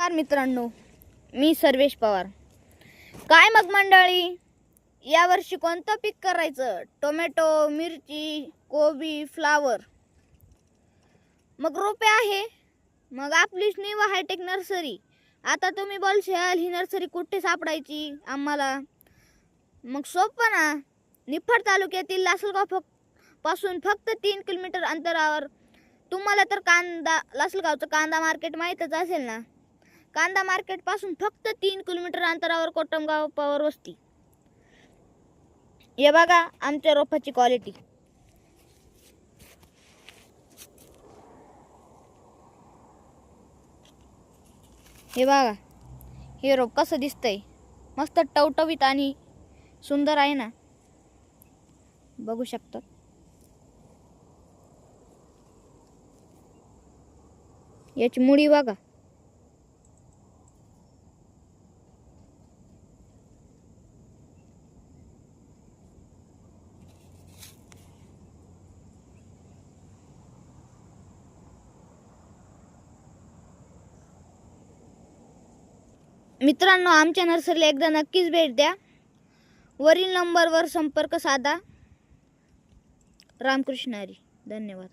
नमस्कार मित्रांनो, मी सर्वेश पवार. काय मग मंडळी, यावर्षी कोणतं पीक करायचं? टोमॅटो, मिरची, कोबी, फ्लावर. मग रोपे आहे, मग आपलीच न्यू हायटेक नर्सरी. आता तुम्ही बोलशाल ही नर्सरी कुठे सापडायची आम्हाला? मग सोपं ना, निफाड तालुक्यातील लासलगाव पासून फक्त 3 किलोमीटर अंतरावर. तुम्हाला तर लासलगावचं कांदा मार्केट माहीतच असेल ना. कांदा मार्केट पासून फक्त 3 किलोमीटर अंतरावर कोटमगाव पवार वस्ती. हे बघा आमच्या रोपाची क्वालिटी. हे बघा, हे रोप कसं दिसतंय, मस्त टवटवीत आणि सुंदर आहे ना, बघू शकता. याची मुळी बघा. मित्रांनो, आमच्या नर्सरीला एकदा नक्कीच भेट द्या. वरील नंबरवर संपर्क साधा. रामकृष्ण हरी. धन्यवाद.